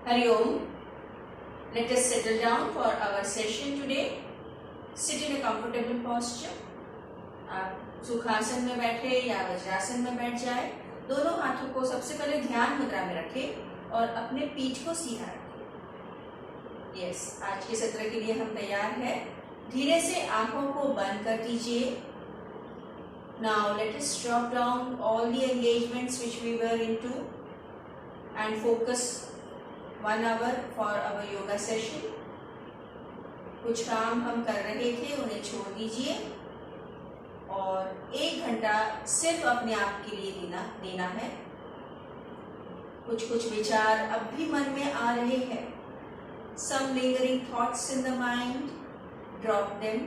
Hari Om. Let us settle down for our session today. Sit in a comfortable posture. आप सुखासन में बैठे या वज्रासन में बैठ जाए। दोनों हाथों को सबसे पहले ध्यान मुद्रा में रखें और अपने पीठ को सीधा रखें। यस, आज के सत्र के लिए हम तैयार हैं। धीरे से आंखों को बंद कर दीजिए। Now let us drop down all the engagements which we were into and focus 1 hour for our yoga session. कुछ काम हम कर रहे थे उन्हें छोड़ दीजिए और 1 घंटा सिर्फ अपने आप के लिए देना है। कुछ विचार अब भी मन में आ रहे हैं। Some lingering thoughts in the mind, drop them.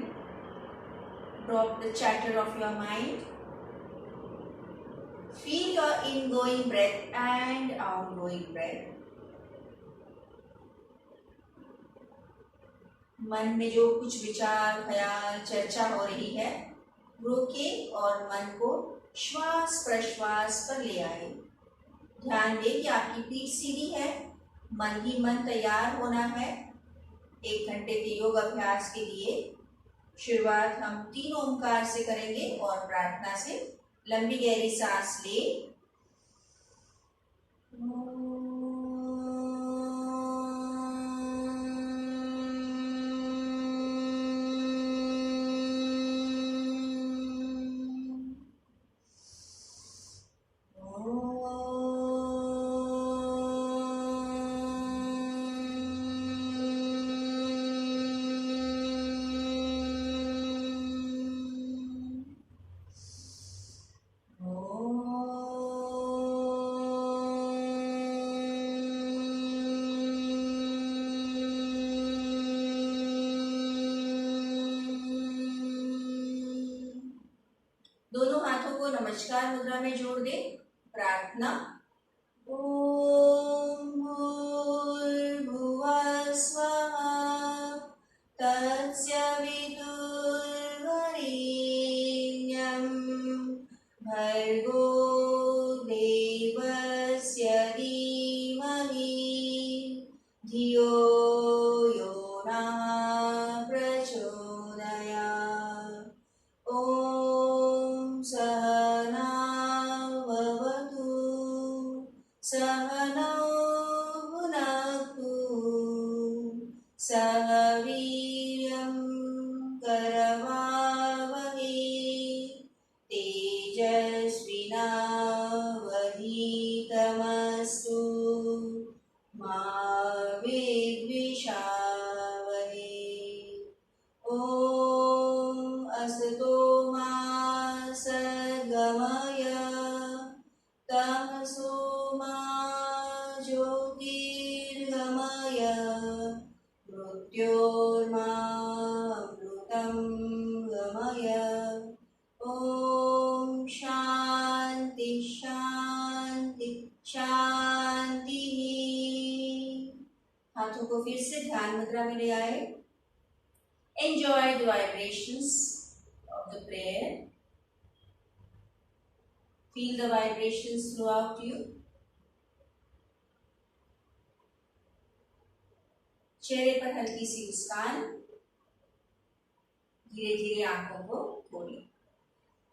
Drop the chatter of your mind. Feel your ingoing breath and outgoing breath. मन में जो कुछ विचार, ख्याल, चर्चा हो रही है, रोके और मन को श्वास प्रश्वास पर ले आए। ध्यान दें कि आपकी पीठ सीधी है, मन ही मन तैयार होना है 1 घंटे के योग अभ्यास के लिए। शुरुआत हम 3 ओंकार से करेंगे और प्रार्थना से। लंबी गहरी सांस ले। दोनों हाथों को नमस्कार मुद्रा में जोड़ दे। प्रार्थना। ओम भूर्भुवः स्वः तत्सवितुर्वरेण्यं भर्गो देवस्य धीमहि धियो यो नः प्रचोदयात्। ओम सहना भवतु सहनौ भुनक्तु सह वीर्यं करवावहै तेजस्विनावधीतमस्तु मा विद्विषावहै। ओम असतो मा सद्गमय तमसो मा ज्योतिर्गमय मृत्योर्मामृतं गमय। ओम शांति शांति शांति। हाथों को फिर से ध्यान मुद्रा में ले आए। Enjoy the vibrations of the prayer. Feel the vibrations throughout you. चेहरे पर हल्की सी मुस्कान। धीरे धीरे आंखों को खोलें।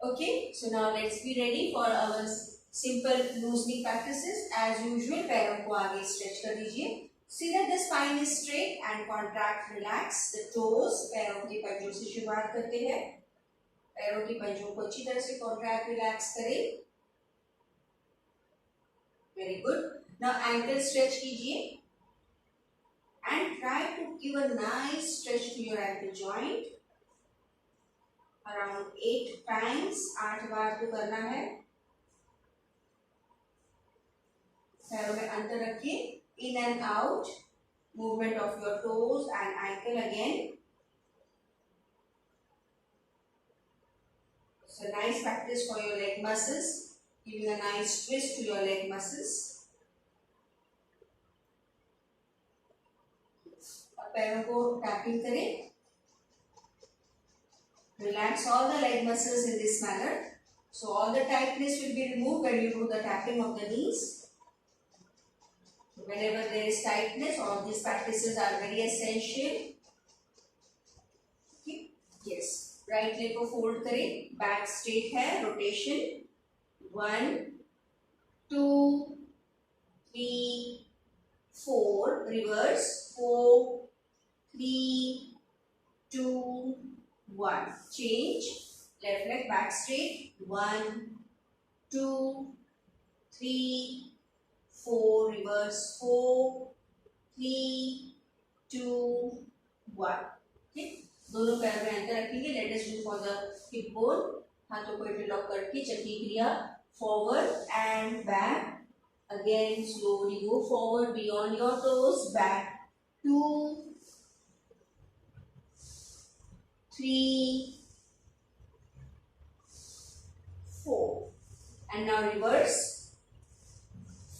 Okay, so now let's be ready for our simple loosening practices. As usual, पैरों को आगे stretch कर दीजिए। See that the spine is straight and contract, relax the toes. पैरों की पंजों से शुरुआत करते हैं। पैरों की पंजों को अच्छी तरह से contract, relax करें। Very good. Now ankle stretch कीजिए and try to give a nice stretch to your ankle joint. Around 8 times, 8 बार तो करना है। पैरों में अंतर रखिए। In and out, movement of your toes and ankle again. It's a nice practice for your leg muscles, giving a nice twist to your leg muscles. अब पैरों को टैपिंग करें। Relax all the leg muscles in this manner. So all the tightness will be removed when you do the tapping of the knees. whenever there is tightness, all of these practices are very essential. Okay? Yes. Right leg को fold करें, back straight है, rotation 1 2 3 4, reverse 4 3 2 1, change, left leg back straight 1 2 3 4, reverse 4 3 2 1. ठीक, दोनों पैर में अंतर रखेंगे. Let us do for the hip bone. हाथों को इंटरलॉक करके चक्री क्रिया, forward and back. Again slowly go forward beyond your toes, back 2 3 4, and now reverse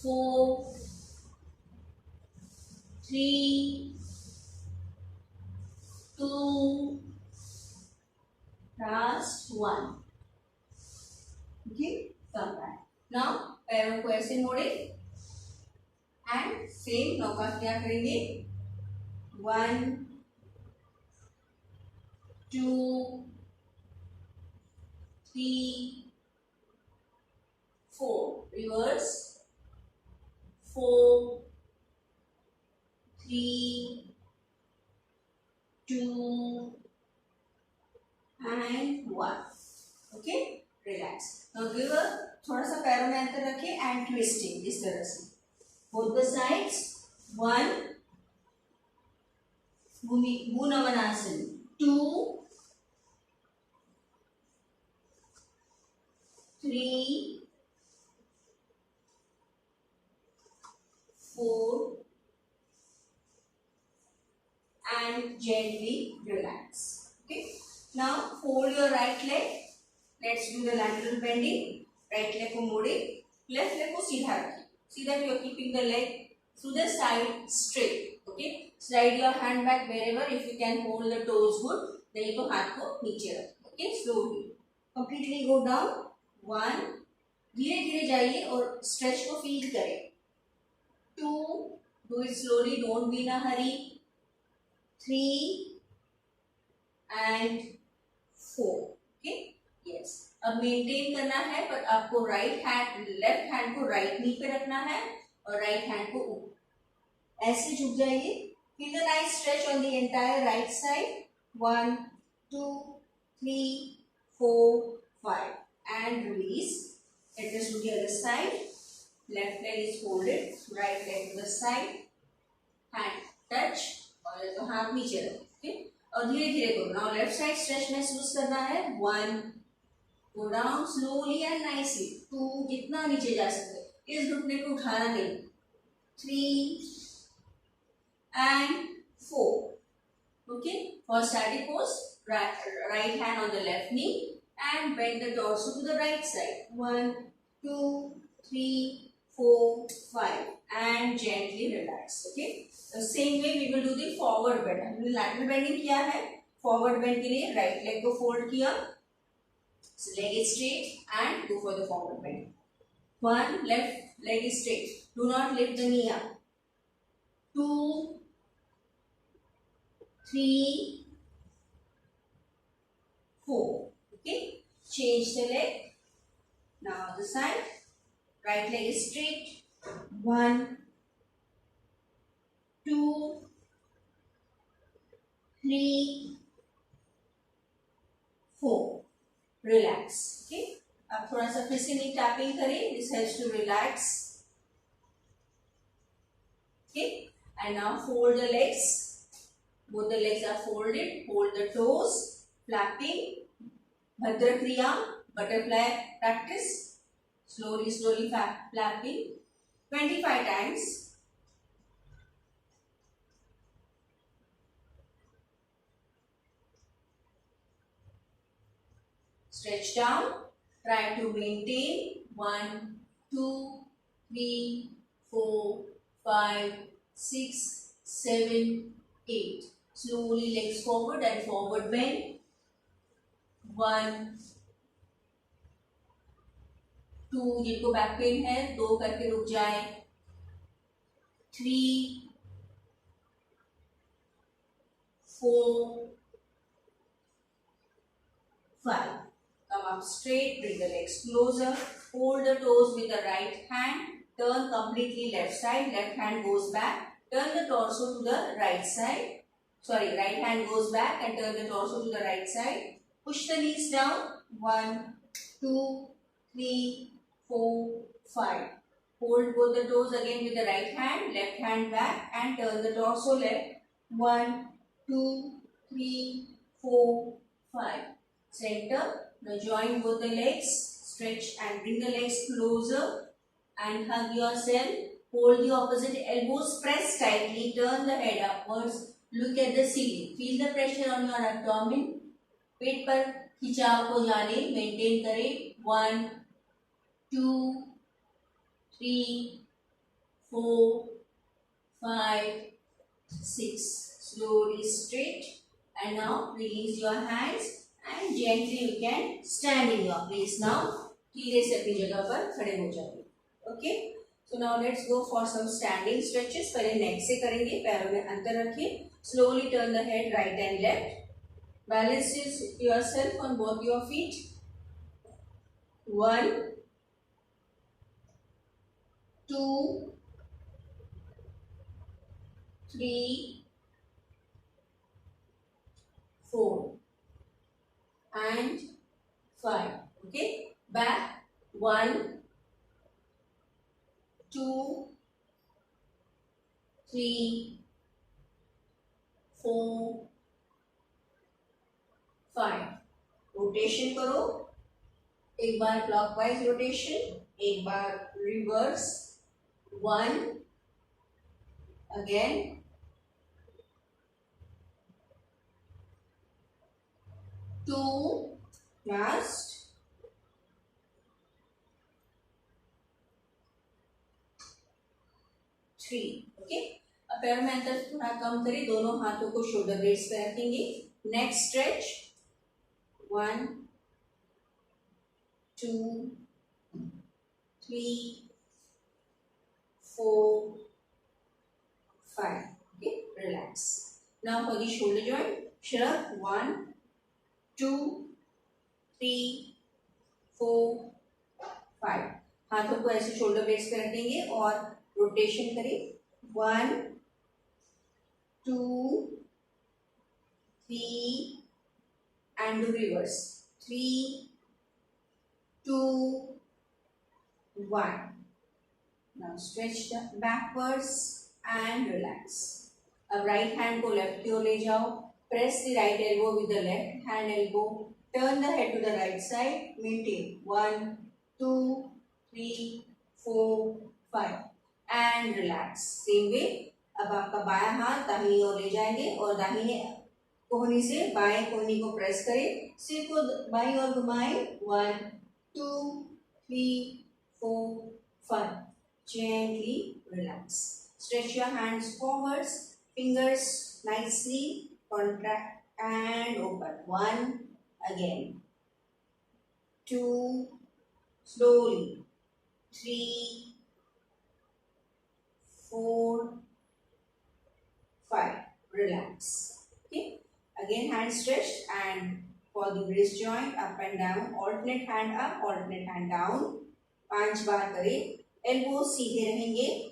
4 3 2, last 1. Okay, come back. Now पैरों को ऐसे मोड़े एंड सेम नौका क्या करेंगे, 1 2 3 4, reverse 4 3 2 and 1. Okay, relax. Now give a थोड़ा सा पैरों में अंतर रखें एंड ट्विस्टिंग इस तरह से both the sides. 1 भू नमनासन, 2 3 4 and gently relax. Okay, now fold your right leg. Let's do the lateral bending. Right leg को मोड़े, left leg को सीधा रखें. See that you are keeping the leg to the side straight. Okay, slide your hand back wherever. If you can hold the toes good, नहीं तो हाथ को नीचे रखें. Okay, slowly completely go down. 1, धीरे धीरे जाइए और stretch को feel करें. 2, do it slowly, don't be in a hurry. 3 and 4. Okay, yes. अब मेंटेन करना है, पर आपको राइट हैंड, लेफ्ट हैंड को राइट नी पे रखना है और राइट हैंड को ऊपर ऐसे झुक जाइए. Feel the nice stretch on the entire right side. 1 2 3 4 5 and release. Let us do the other side. Left leg is folded, right leg to the side, hand touch और तो हाथ नीचे रखो. Okay, और धीरे धीरे करो. नाउ लेफ्ट साइड स्ट्रेच महसूस करना है. 1, go down slowly and nicely. 2, जितना नीचे जा सकते, इस घुटने को उठाना नहीं. 3 and 4. Okay, for static pose, right hand on the left knee and bend the torso to the right side. 1 2 3 4 5 and gently relax. Okay, the same way we will do the forward bend. हमने lateral bending किया है. Forward bend के लिए right leg को fold किया, so leg is straight and go for the forward bend. 1, left leg is straight, do not lift the knee up. 2 3 4. Okay, change the leg. Now the side, right leg is straight. 1 2 3 4, relax. Okay, अब थोड़ा सा फिर से नी tapping करें. This helps to relax. Okay, and now fold the legs. Both the legs are folded. Hold the toes, flapping. Bhadra Kriya, butterfly practice. Slowly, slowly flapping 25 times. Stretch down. Try to maintain. 1 2 3 4 5 6 7 8. Slowly legs forward and forward bend. 1 2, जिनको back pain है 2 करके रुक जाए. 3, 4, 5. Come up straight, bring the legs closer, hold the toes with the right hand, turn completely left side, left hand goes back, turn the torso to the right side, sorry, right hand goes back and turn the torso to the right side, push the knees down, 1, 2, 3, 4, 5. Hold both the toes again with the right hand back and turn the torso left, 1, 2, 3, 4, 5. Center. Now join both the legs, stretch and bring the legs closer and hug yourself. Hold the opposite elbows, press tightly, turn the head upwards, look at the ceiling. Feel the pressure on your abdomen. पेट पर खिंचाव को जाने maintain करें. 1, 2, 3, 4, 5, 6. Slowly straight and now release your hands and gently you can stand in your place now. धीरे से अपनी जगह पर खड़े हो जाइए. Okay. So now let's go for some standing stretches. पहले neck से करेंगे. पैरों में अंतर रखिए. Slowly turn the head right and left. Balance yourself on both your feet. 1, 2, 3, 4 and 5. Okay. Back. 1, 2, 3, 4, 5. Rotation करो. एक बार क्लॉकवाइज रोटेशन, एक बार रिवर्स. 1, again, 2, last, 3. ओके. अब पैर में अंतर थोड़ा कम करें. दोनों हाथों को शोल्डर ब्लेड्स पे रखेंगे. Next stretch. 1, 2, 3, 4, 5. Okay, relax. Now for the shoulder joint, shrug. 1, 2, 3, 4, 5. हाथों को ऐसे शोल्डर ब्लेड्स पे रखेंगे और रोटेशन करें. 1, 2, 3 and do reverse. 3, 2, 1. Now stretch backwards and relax. अब राइट हैंड को लेफ्ट की ओर ले जाओ. Press the right elbow with the left hand elbow. Turn the head to the right side. Maintain. 1, 2, 3, 4, 5. And relax. Same way. अब आपका बायां हाथ दाहिनी ओर ले जाएंगे और दाहिने कोहनी से बाएं कोहनी को प्रेस करें. सिर को बाईं ओर घुमाएं. 1, 2, 3, 4, 5. Gently relax. Stretch your hands forwards. Fingers nicely. Contract and open. 1, again. 2, slowly. 3, 4, 5. Relax. Okay. Again hand stretched and for the wrist joint up and down. Alternate hand up, alternate hand down. 5 बार करें. Elbows सीधे रहेंगे.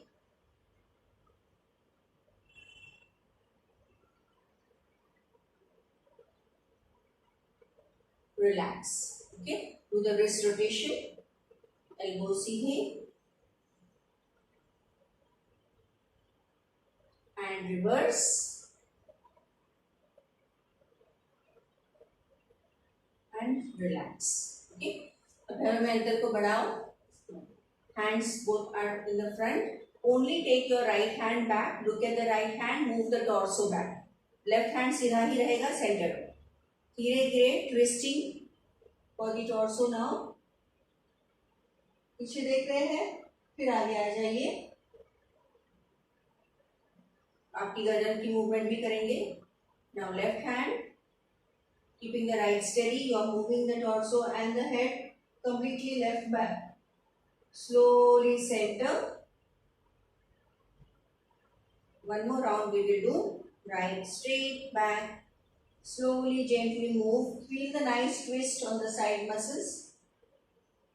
Relax. Okay. Do the wrist rotation. Elbow सीधे and reverse. And relax. Okay. अब पैरों में अंतर को बढ़ाओ. Hands both are in the front. Only take your right hand back. Look at the right hand. Move the torso back. Left hand सीधा ही रहेगा center. धीरे धीरे twisting for the torso now. पीछे देख रहे हैं. फिर आगे आ जाइए. आपकी गर्दन की मूवमेंट भी करेंगे. Now left hand. Keeping the right steady. You are moving the torso and the head completely left back. Slowly center one more round we will do. Right, straight back. Slowly, gently move. Feel the nice twist on the side muscles.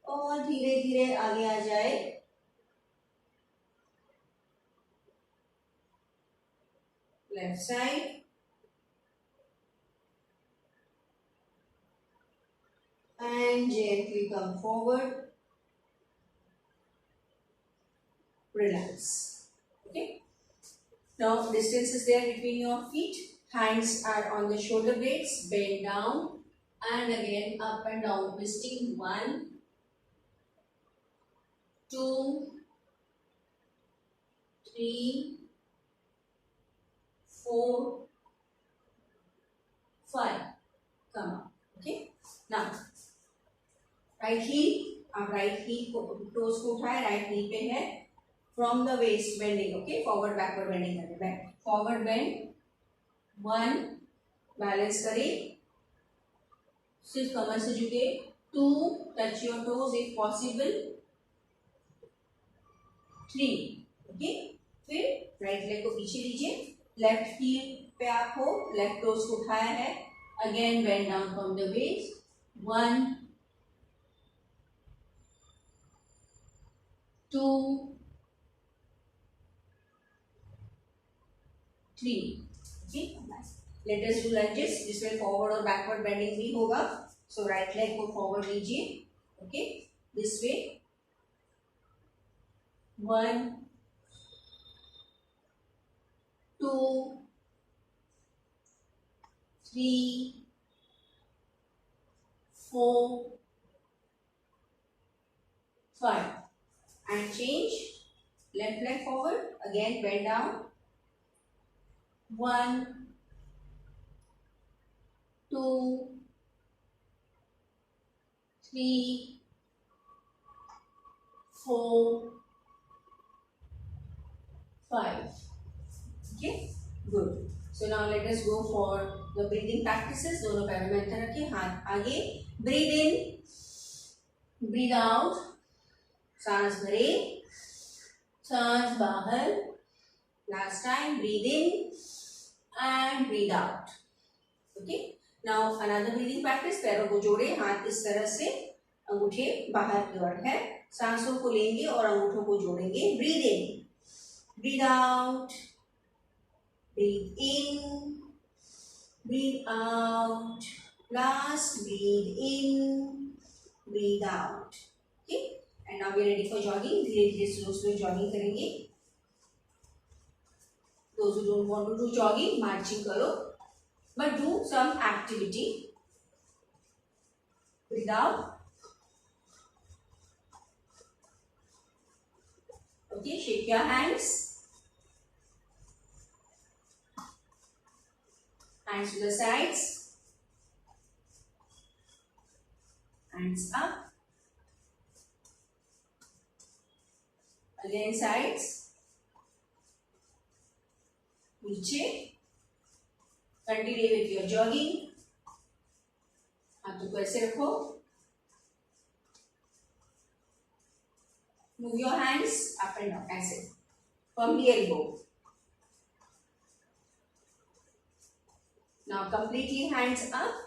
और धीरे धीरे आगे आ जाए. Left side. And gently come forward. Relax. Okay. Now distance is there between your feet. Hands are on the shoulder blades. Bend down and again up and down, twisting. 1, 2, 3, 4, 5. Come on. Okay. Now right heel. आप right heel को toes को उठाए. Right heel पे है. From the waist bending. Okay. Forward backward bending करें. Back forward bend. 1. Balance करें. सिर्फ कमर से झुके. 2. Touch your toes if possible. 3. Okay. फिर राइट लेग को पीछे लीजिए. लेफ्ट हील पे आप हो. लेफ्ट टोज को उठाया है. Again bend down from the base. 1, 2, 3. Okay. Let us do lunges. जिसमें फॉरवर्ड और बैकवर्ड बेंडिंग भी होगा. सो राइट लेग को फॉरवर्ड लीजिए. Okay. This way. 1, 2, 3, 4, 5. And change. Left leg forward. Again bend down. 1, 2, 3, 4, 5. Okay. Good. So now let us go for the breathing practices. दोनों पैरों में अंतर रखिए. हाथ आगे. Breathe in. Breathe out. सांस भरे. सांस बाहर. Last time. Breathe in and breathe out. Okay. Now another breathing practice. पैरों को जोड़े. हाथ इस तरह से. अंगूठे बाहर की ओर है. सांसों को लेंगे और अंगूठों को जोड़ेंगे. Breathe in. Breathe out. Breathe in. Breathe out. Last. Breathe in. Breathe out. Okay. And now we are ready for jogging. धीरे धीरे स्लो जॉगिंग करेंगे. Those who don't want to do jogging, marching करो, but do some activity. Breathe out. Okay, shake your hands. Hands to the sides. Hands up. Again sides. नीचे. Continue with your jogging. हाथों को ऐसे रखो. Move your hands up and down ऐसे from the elbow. Now completely hands up.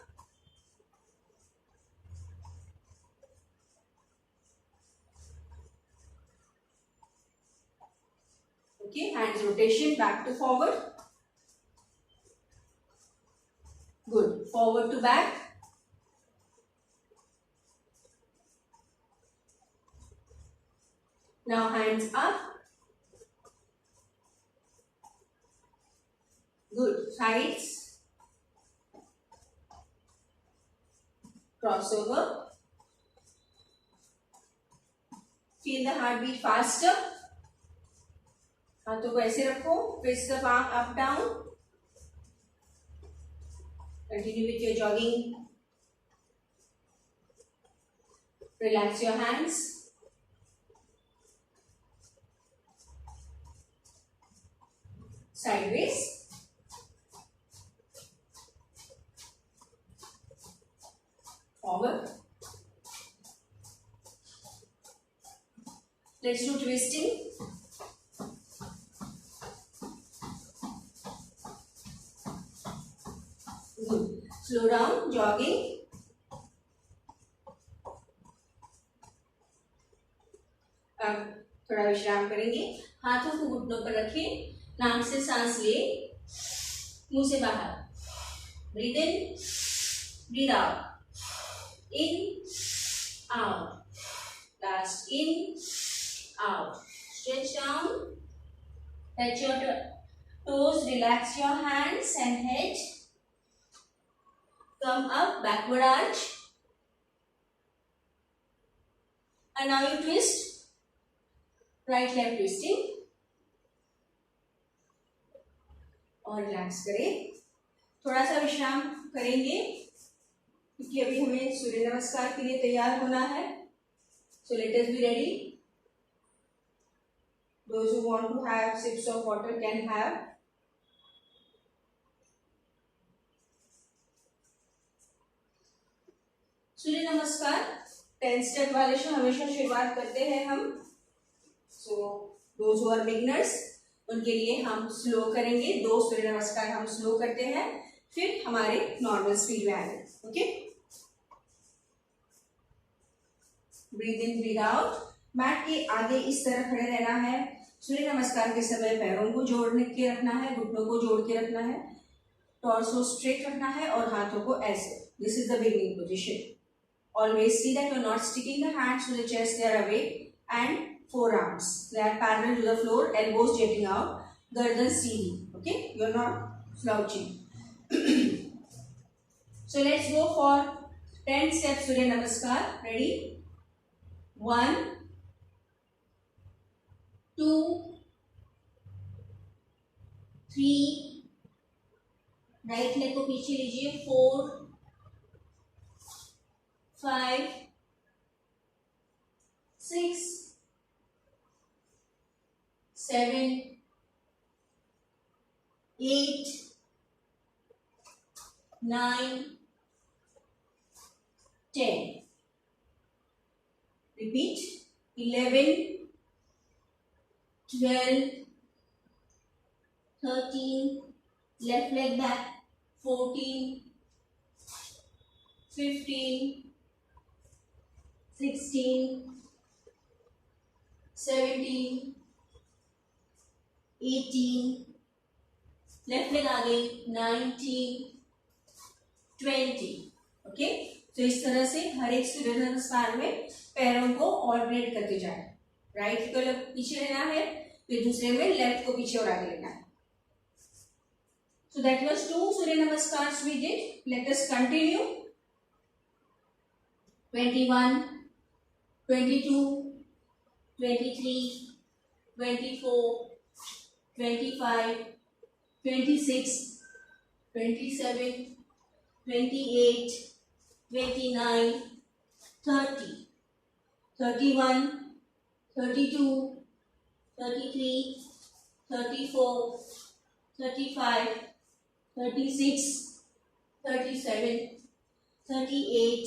Okay, hands rotation back to forward. Good. Forward to back. Now hands up. Good. Sides. Crossover. Feel the heartbeat faster. हाथों को ऐसे रखो. Twist the palm up down. Continue with your jogging. Relax your hands. Sideways. Forward. Let's do twisting. Good. Slow down, jogging. अब थोड़ा विश्राम करेंगे, हाथों को घुटनों पर रखें, नाक से सांस ले, मुंह से बाहर, breathe in, breathe out, in, out, last in, out, stretch down, touch your toes, relax your hands and head, come up, backward arch, and now you twist, right left twisting, और रिलैक्स करें, थोड़ा सा विश्राम करेंगे क्योंकि अभी हमें सूर्य नमस्कार के लिए तैयार होना है. So let us be ready. Those who want to have sips of water can have. सूर्य नमस्कार 10 स्टेप वाले से हमेशा शुरुआत करते हैं हम. So those who are beginners उनके लिए हम स्लो करेंगे. 2 सूर्य नमस्कार हम स्लो करते हैं, फिर हमारे नॉर्मल स्पीड में आएंगे. Okay, breathe in, breathe out. Mat के आगे इस तरह खड़े रहना है. सूर्य नमस्कार के समय पैरों को जोड़ के रखना है, घुटनों को जोड़ के रखना है, टॉर्सो स्ट्रेट रखना है और हाथों को ऐसे. This is the beginning position. Always see that you are not sticking the hands to the chest, they are away, and forearms they are parallel to the floor, elbows jetting out, gardan seedy. Okay, you are not slouching. So let's go for 10 steps Surya Namaskar. Ready? 1, 2, 3, right leg को पीछे लीजिए, 4, 5, 6, 7, 8, 9, 10. Repeat. 11, 12, 13, left leg back, 14, 15, 16, 17, 18, left leg आगे, 19, 20. Okay, तो इस तरह से हर एक सूर्य नमस्कार में पैरों को ऑल्टरनेट करते जाए. राइट को पीछे लेना है, फिर दूसरे में लेफ्ट को पीछे और आगे लेना है. So that was 2 Surya Namaskars we did. Let us continue. 21, 22, 23, 24, 25, 26, 27, 28, 29, 30, 31, 32, 33, 34, 35, 36, 37, 38,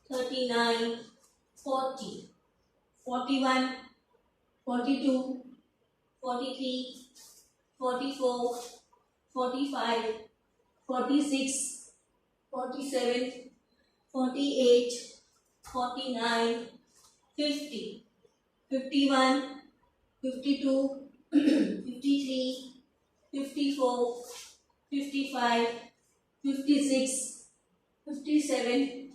39, 40, 41, 42, 43, 44, 45, 46, 47, 48, 49, 50, 51, 52, 53, 54, 55, 56, 57,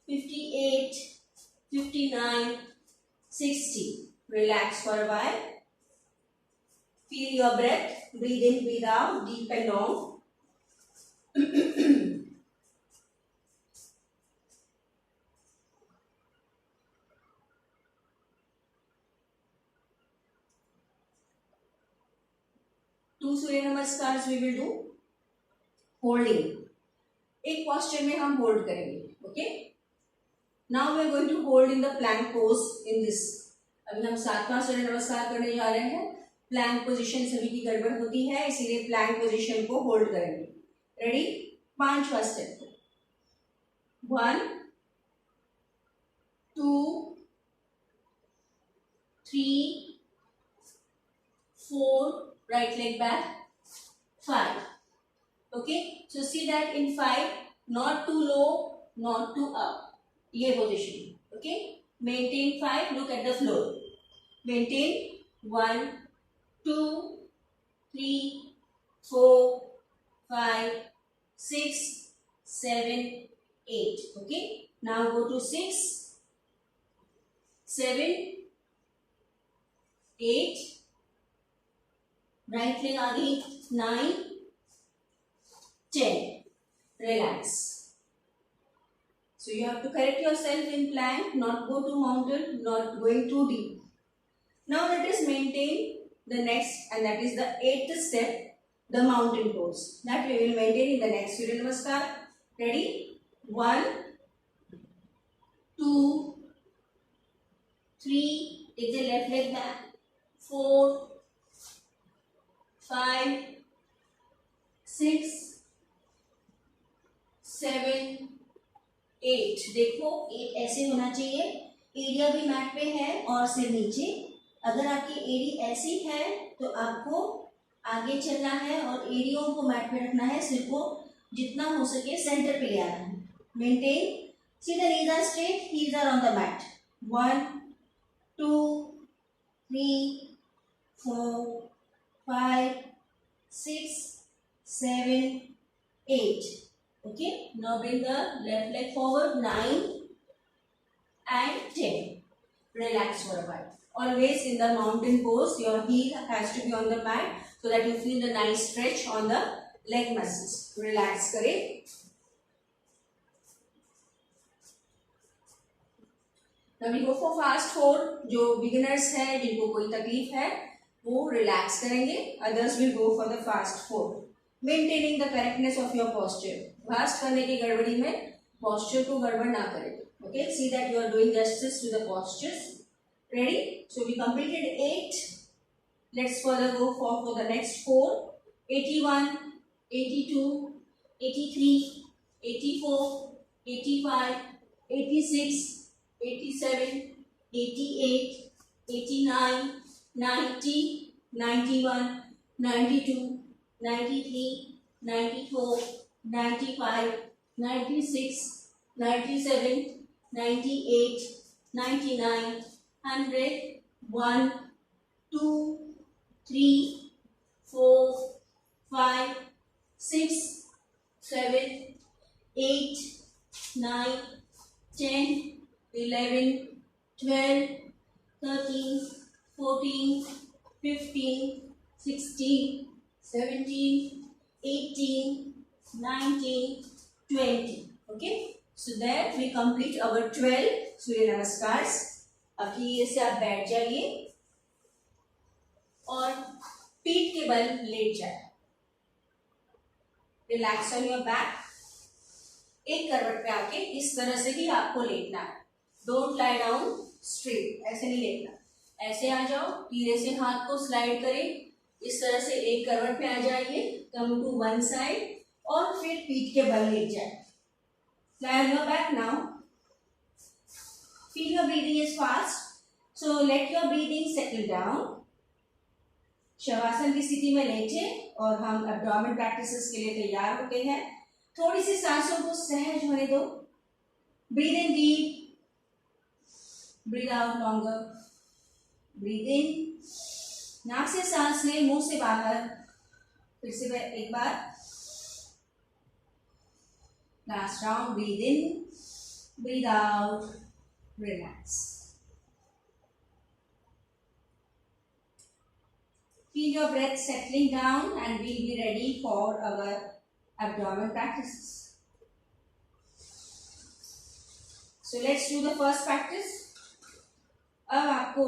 58, 59, 60. Relax for a while. Feel your breath. Breathe in, breathe out, deep and long. Two Surya Namaskars we will do. Holding. एक posture में हम hold करेंगे. Okay. Now we are going to hold in the plank pose in this. अभी हम 7वां सूर्य नमस्कार करने जा रहे हैं. प्लैंक पोजीशन सभी की गड़बड़ होती है, इसीलिए प्लैंक पोजीशन को होल्ड करेंगे. रेडी? 5वां step. 1, 2, 3, 4, right leg back, 5, Okay, so see that in 5, not too low, not too up. ये position. Okay, maintain 5. Look at the floor. Maintain 1, 2, 3, 4, 5, 6, 7, 8. Okay, now go to 6, 7, 8. Right leg आगे 9, 10. Relax. So you have to correct yourself in plank, not go to mountain, not going too deep. Now let us maintain the next, and that is the 8th step, the mountain pose. That we will maintain in the next Surya Namaskar. Ready? 1, 2, 3. Take the left leg back. 4, 5, 6, 7, 8. देखो 8 ऐसे होना चाहिए, area भी mat पे है और सिर नीचे. अगर आपकी एडी ऐसी है तो आपको आगे चलना है और एडियों को मैट पे रखना है, सिर को जितना हो सके सेंटर पे ले आना है. Maintain. See the knees are straight, heels are on the mat. 1, 2, 3, 4, 5, 6, 7, 8. Okay, now bring the left leg forward. 9 and 10. Relax for a while. Always in the mountain pose, your heel has to be on the mat so that you feel the nice stretch on the leg muscles. Relax करें. Now we go for fast 4. जो beginners है, जिनको कोई तकलीफ है, वो relax करेंगे. Others will go for the fast 4. Maintaining the correctness of your posture. Fast करने की गड़बड़ी में posture को गड़बड़ ना करें. Okay, see that you are doing justice to the postures. Ready? So we completed 8. Let's further go for the next 4. 81, 82, 83, 84, 85, 86, 87, 88, 89, 90, 91, 92, 93, 94, 95, 96, 97, 98, 99, 100, 1, 2, 3, 4, 5, 6, 7, 8, 9, 10, 11, 12, 13, 14, 15, 16, 17, 18, 19, 20. Okay, so there we complete our 12 सूर्य नमस्कार्स. अब धीरे से आप बैठ जाइए और पीठ के बल लेट जाए. Relax on your back. एक करवट पे आके इस तरह से ही आपको लेटना है. डोंट लाई डाउन स्ट्रेट, ऐसे नहीं लेटना. ऐसे आ जाओ, धीरे से हाथ को स्लाइड करें. इस तरह से एक करवट पे आ जाइए, कम टू वन साइड, और फिर पीठ के बल लेट जाए. lie on your back now. Feel your breathing is fast, so let your breathing settle down. Shavasana की स्थिति में लेटे और हम एब्डोमेन प्रैक्टिसेस के लिए तैयार होते हैं. थोड़ी सी सांसों को सहज होने दो. Breathe in deep, breathe out longer. Breathe in, नाक से सांस लें, मुंह से बाहर. फिर से एक बार. Last round. Breathe in, breathe out, relax. Feel your breath settling down and we'll be ready for our abdomen practices. So let's do the first practice. अब आपको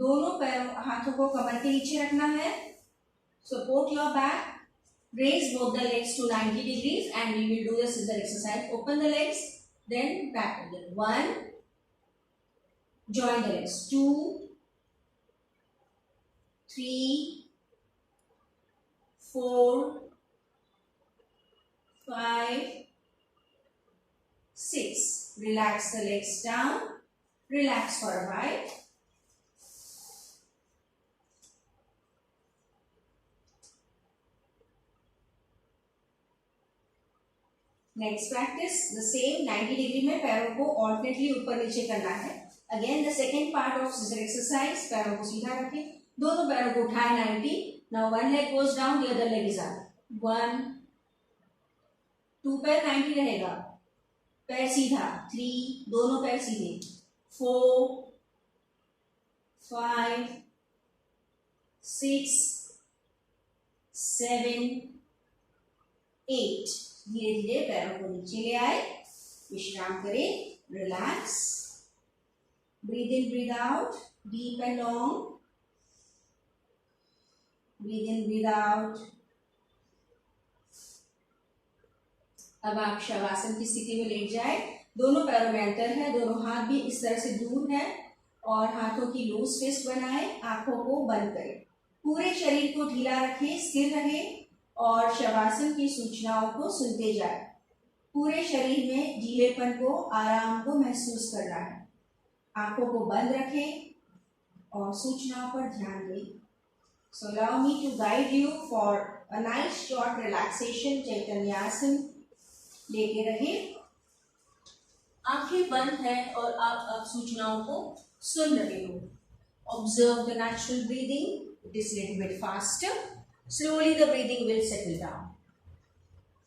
दोनों पैरों हाथों को कमर के नीचे रखना है. Support your back. Raise both the legs to 90 degrees and we will do the scissor exercise. Open the legs, then back again. 1. Join the legs. 2, 3, 4, 5, 6. Relax the legs down. Relax for a while. Next practice the same 90 degree में पैरों को alternately ऊपर नीचे करना है। Again the second part of scissor exercise, पैरों को सीधा रखें, दोनों पैरों को उठाए 90। Now one leg goes down, the other leg is up. 1 2 पैर 90 रहेगा, पैर सीधा, 3 दोनों पैर सीधे, 4 5 6 7 8। धीरे धीरे पैरों को नीचे ले आए, विश्राम करें, relax, breathe in breathe out, deep and long, breathe in breathe out. अब आप शवासन की स्थिति में लेट जाए, दोनों पैरों में अंतर है, दोनों हाथ भी इस तरह से दूर है और हाथों की लूज फिस्ट बनाए, आंखों को बंद करें, पूरे शरीर को ढीला रखें, स्थिर रहें और शवासन की सूचनाओं को सुनते जाए। पूरे शरीर में ढीलेपन को, आराम को महसूस करना है। आंखों को बंद रखें और सूचनाओं पर ध्यान दें। So allow me to guide you for a nice short relaxation, Chaitanyasana. लेके रहे, आंखें बंद है और आप सूचनाओं को सुन रहे हो। Observe the natural breathing, it is little bit faster, slowly the breathing will settle down.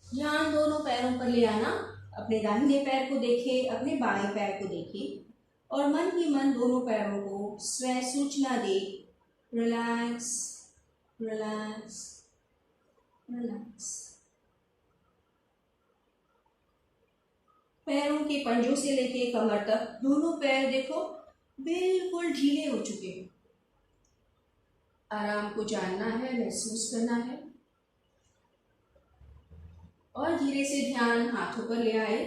ध्यान दोनों पैरों पर ले आना, अपने दाहिने पैर को देखें, अपने बाएं पैर को देखें और मन ही मन दोनों पैरों को स्वयं सूचना दे, रिलैक्स रिलैक्स रिलैक्स। पैरों के पंजों से लेके कमर तक दोनों पैर देखो बिल्कुल ढीले हो चुके हैं। आराम को जानना है, महसूस करना है और धीरे से ध्यान हाथों पर ले आए।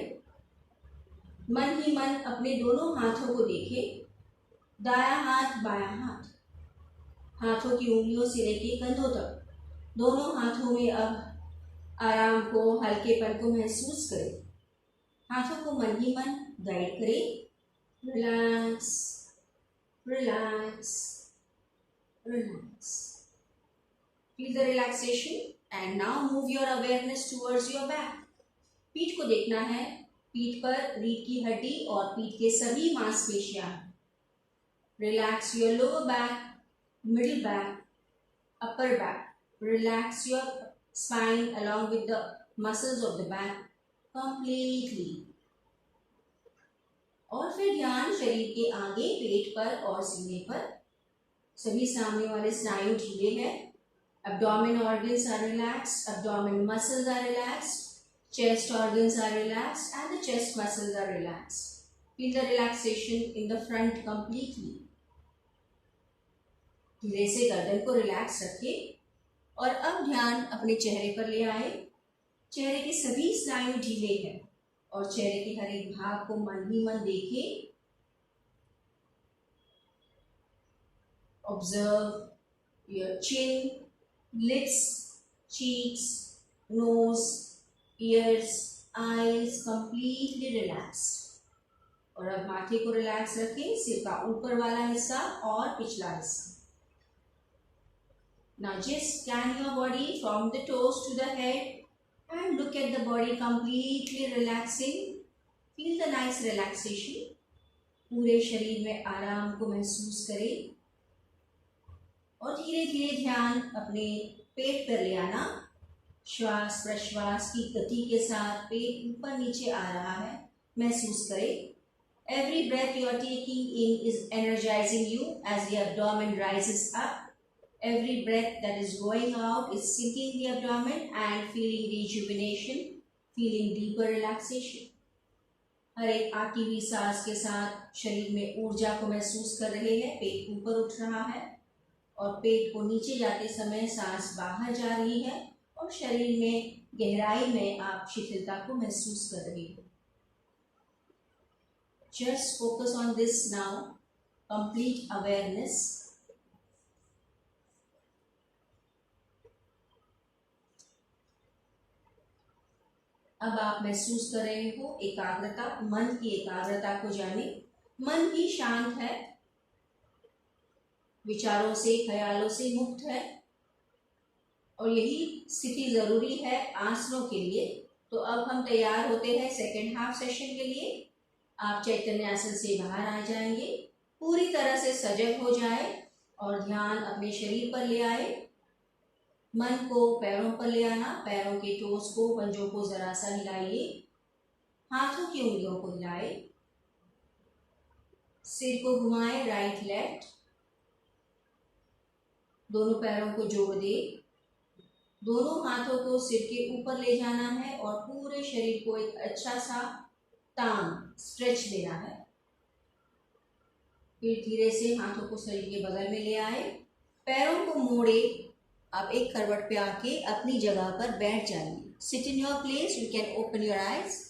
मन ही मन अपने दोनों हाथों को देखे, दायां हाथ बायां हाथ, हाथों की उंगलियों से लेके कंधों तक, दोनों हाथों में अब आराम को, हल्केपन को महसूस करें। हाथों को मन ही मन गाइड करें, relax relax relax. Feel the relaxation and now move your awareness towards your back. पीठ को देखना है, पीठ पर रीढ़ की हड्डी और पीठ के सभी मांसपेशियां। Relax your lower back, middle back, upper back. Relax your spine along with the muscles of the back completely। और फिर ध्यान शरीर के आगे, पेट पर और सीने पर। सभी सामने वाले स्नायु ढीले हैं। Abdomen organs are relaxed, abdomen muscles are relaxed, chest organs are relaxed and the chest muscles are relaxed. Feel the relaxation in the front completely. धीरे से गर्दन को रिलैक्स रखें और अब ध्यान अपने चेहरे पर ले आए। चेहरे के सभी स्नायु ढीले हैं और चेहरे के हर एक भाग को मन ही मन देखें। Observe your chin, lips, cheeks, nose, ears, eyes completely relaxed। और अब माथे को रिलैक्स रखें, सिर का ऊपर वाला हिस्सा और पिछला हिस्सा। Now just scan your body from the toes to the head and look at the body completely relaxing. Feel the nice relaxation. पूरे शरीर में आराम को महसूस करें और धीरे धीरे ध्यान अपने पेट पर ले आना। श्वास प्रश्वास की गति के साथ पेट ऊपर नीचे आ रहा है, महसूस करें। Every breath you are taking in is energizing you as the abdomen rises up. Every breath that is going out is sinking the abdomen and feeling rejuvenation, feeling deeper relaxation. हर एक आती हुई सांस के साथ शरीर में ऊर्जा को महसूस कर रहे हैं। पेट ऊपर उठ रहा है और पेट को नीचे जाते समय सांस बाहर जा रही है और शरीर में गहराई में आप शिथिलता को महसूस कर रहे हो। Just focus on this now, complete awareness. अब आप महसूस कर रहे हो एकाग्रता, मन की एकाग्रता को जाने। मन भी शांत है, विचारों से, ख्यालों से मुक्त है और यही स्थिति जरूरी है आसनों के लिए। तो अब हम तैयार होते हैं सेकेंड हाफ सेशन के लिए। आप चैतन्यासन से बाहर आ जाएंगे, पूरी तरह से सजग हो जाए और ध्यान अपने शरीर पर ले आए। मन को पैरों पर ले आना, पैरों के टोस को, पंजों को जरा सा हिलाइए, हाथों की उंगलियों को हिलाए, सिर को घुमाए राइट लेफ्ट, दोनों पैरों को जोड़ दे, दोनों हाथों को सिर के ऊपर ले जाना है और पूरे शरीर को एक अच्छा सा टांग स्ट्रेच देना है। फिर धीरे से हाथों को शरीर के बगल में ले आए, पैरों को मोड़े, आप एक करवट पे आके अपनी जगह पर बैठ जाइए। Sit in your place, you can open your eyes.